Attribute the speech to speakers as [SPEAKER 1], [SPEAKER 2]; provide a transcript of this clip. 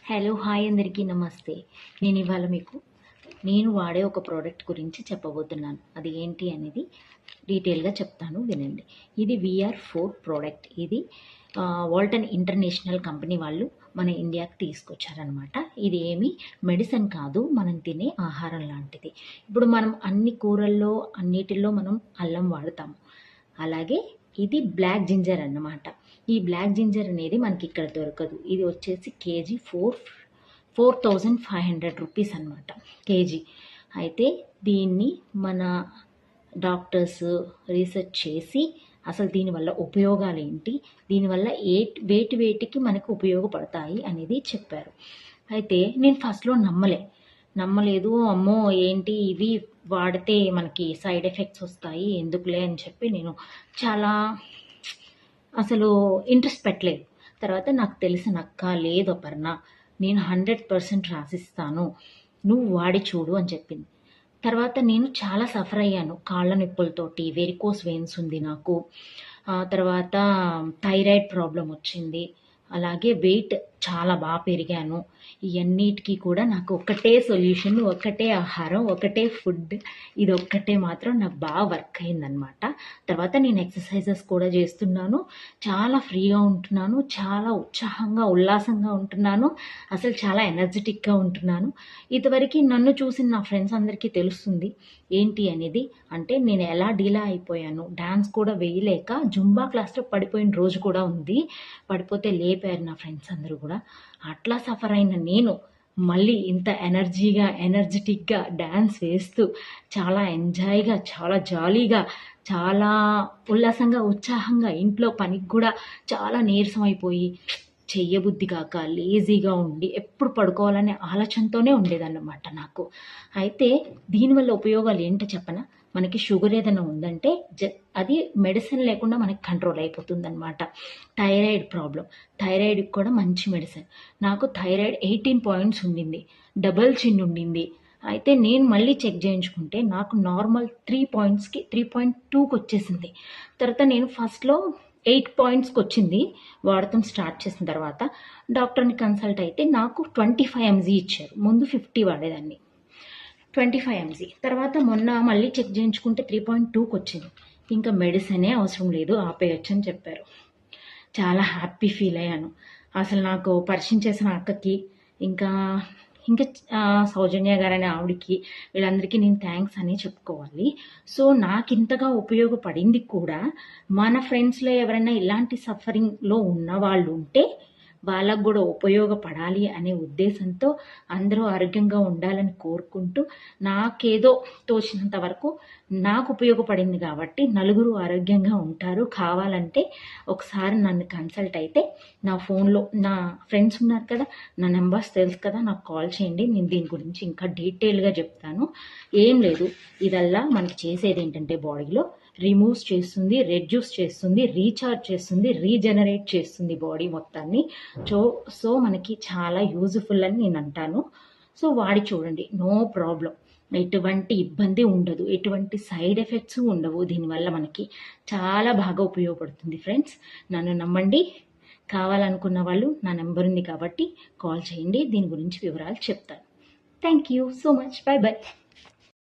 [SPEAKER 1] Hello hi అందరికీ నమస్తే. నేను ఇవాళ మీకు నేను వాడే ఒక ప్రోడక్ట్ గురించి చెప్పబోతున్నాను. అది ఏంటి అనేది డీటెయిల్గా చెప్తాను, వినండి. ఇది VR4 ప్రోడక్ట్. ఇది వాల్టన్ ఇంటర్నేషనల్ కంపెనీ వాళ్ళు మన ఇండియాకి తీసుకొచ్చారనమాట. ఇది ఏమీ మెడిసిన్ కాదు, మనం తినే ఆహారం లాంటిది. ఇప్పుడు మనం అన్ని కూరల్లో అన్నిటిలో మనం అల్లం వాడతాము. అలాగే ఇది బ్లాక్ జింజర్ అన్నమాట. ఈ బ్లాక్ జింజర్ అనేది మనకి ఇక్కడ దొరకదు. ఇది వచ్చేసి కేజీ 4500 రూపీస్ అనమాట కేజీ. అయితే దీన్ని మన డాక్టర్స్ రీసెర్చ్ చేసి అసలు దీనివల్ల ఉపయోగాలు ఏంటి, దీనివల్ల వేటికి మనకు ఉపయోగపడతాయి అనేది చెప్పారు. అయితే నేను ఫస్ట్లో నమ్మలేదు. అమ్మో ఏంటి ఇవి వాడితే మనకి సైడ్ ఎఫెక్ట్స్ వస్తాయి ఎందుకులే అని చెప్పి నేను చాలా అసలు ఇంట్రెస్ట్ పెట్టలేదు. తర్వాత నాకు తెలిసిన అక్క, లేదు అపర్ణ, నేను 100% రాసిస్తాను, నువ్వు వాడి చూడు అని చెప్పింది. తర్వాత నేను చాలా సఫర్ అయ్యాను కాళ్ళ నొప్పులతోటి. వెరికోస్ వెయిన్స్ ఉంది నాకు. తర్వాత థైరాయిడ్ ప్రాబ్లం వచ్చింది. అలాగే వెయిట్ చాలా బాగా పెరిగాను. ఇవన్నిటికీ కూడా నాకు ఒకటే సొల్యూషన్, ఒకటే ఆహారం, ఒకటే ఫుడ్. ఇది ఒక్కటే మాత్రం నాకు బాగా వర్క్ అయిందనమాట. తర్వాత నేను ఎక్సర్సైజెస్ కూడా చేస్తున్నాను, చాలా ఫ్రీగా ఉంటున్నాను, చాలా ఉత్సాహంగా ఉల్లాసంగా ఉంటున్నాను, అసలు చాలా ఎనర్జెటిక్గా ఉంటున్నాను. ఇదివరకు నన్ను చూసిన నా ఫ్రెండ్స్ అందరికీ తెలుస్తుంది ఏంటి అనేది. అంటే నేను ఎలా డీలా అయిపోయాను, డాన్స్ కూడా వేయలేక జుంబా క్లాస్లో పడిపోయిన రోజు కూడా ఉంది. పడిపోతే లేపారు నా ఫ్రెండ్స్ అందరూ కూడా. అట్లా సఫర్ అయిన నేను మళ్ళీ ఇంత ఎనర్జెటిక్గా డ్యాన్స్ వేస్తూ చాలా ఎంజాయ్గా, చాలా జాలీగా, చాలా ఉల్లాసంగా, ఉత్సాహంగా, ఇంట్లో పనికి కూడా చాలా నీరసం అయిపోయి చెయ్యబుద్ధి కాక లేజీగా ఉండి ఎప్పుడు పడుకోవాలనే ఆలోచనతోనే ఉండేదన్నమాట నాకు. అయితే దీనివల్ల ఉపయోగాలు ఏంటో చెప్పనా? మనకి షుగర్ ఏదైనా ఉందంటే అది మెడిసిన్ లేకుండా మనకి కంట్రోల్ అయిపోతుందన్నమాట. థైరాయిడ్ ప్రాబ్లం, థైరాయిడ్కి కూడా మంచి మెడిసిన్. నాకు థైరాయిడ్ 18 పాయింట్స్ ఉండింది, డబల్ చిన్ ఉండింది. అయితే నేను మళ్ళీ చెక్ చేయించుకుంటే నాకు నార్మల్ 3.2కి వచ్చేసింది. తర్వాత నేను ఫస్ట్లో 8 పాయింట్స్కి వచ్చింది వాడటం స్టార్ట్ చేసిన తర్వాత. డాక్టర్ని కన్సల్ట్ అయితే నాకు 25 mg ఇచ్చారు. ముందు 50 వాడేదాన్ని, 25 mg. తర్వాత మొన్న మళ్ళీ చెక్ చేయించుకుంటే 3.2కి వచ్చింది. ఇంకా మెడిసినే అవసరం లేదు, ఆపేయచ్చు అని చెప్పారు. చాలా హ్యాపీ ఫీల్ అయ్యాను. అసలు నాకు పరిచయం చేసిన అక్కకి, ఇంకా సౌజన్య గారనే ఆవిడికి, వీళ్ళందరికీ నేను థ్యాంక్స్ అని చెప్పుకోవాలి. సో నాకు ఇంతగా ఉపయోగపడింది కూడా. మన ఫ్రెండ్స్లో ఎవరైనా ఇలాంటి సఫరింగ్లో ఉన్న వాళ్ళు ఉంటే వాళ్ళకు కూడా ఉపయోగపడాలి అనే ఉద్దేశంతో అందరూ ఆరోగ్యంగా ఉండాలని కోరుకుంటూ, నాకేదో తోచినంత వరకు నాకు ఉపయోగపడింది కాబట్టి నలుగురు ఆరోగ్యంగా ఉంటారు. కావాలంటే ఒకసారి నన్ను కన్సల్ట్ అయితే నా ఫోన్లో నా ఫ్రెండ్స్ ఉన్నారు కదా, నా నెంబర్స్ తెలుసు కదా, నాకు కాల్ చేయండి. నేను దీని గురించి ఇంకా డీటెయిల్గా చెప్తాను. ఏం లేదు, ఇదల్లా మనకి చేసేది ఏంటంటే బాడీలో రిమూవ్స్ చేస్తుంది, రెడ్యూస్ చేస్తుంది, రీఛార్జ్ చేస్తుంది, రీజనరేట్ చేస్తుంది బాడీ మొత్తాన్ని. సో మనకి చాలా యూజ్ఫుల్ అని నేను అంటాను. సో వాడి చూడండి, నో ప్రాబ్లం, ఎటువంటి ఇబ్బంది ఉండదు, ఎటువంటి సైడ్ ఎఫెక్ట్స్ ఉండవు. దీనివల్ల మనకి చాలా బాగా ఉపయోగపడుతుంది ఫ్రెండ్స్. నన్ను నమ్మండి. కావాలనుకున్న వాళ్ళు నా నెంబర్ ఉంది కాబట్టి కాల్ చేయండి, దీని గురించి వివరాలు చెప్తాను. Thank you so much. By by.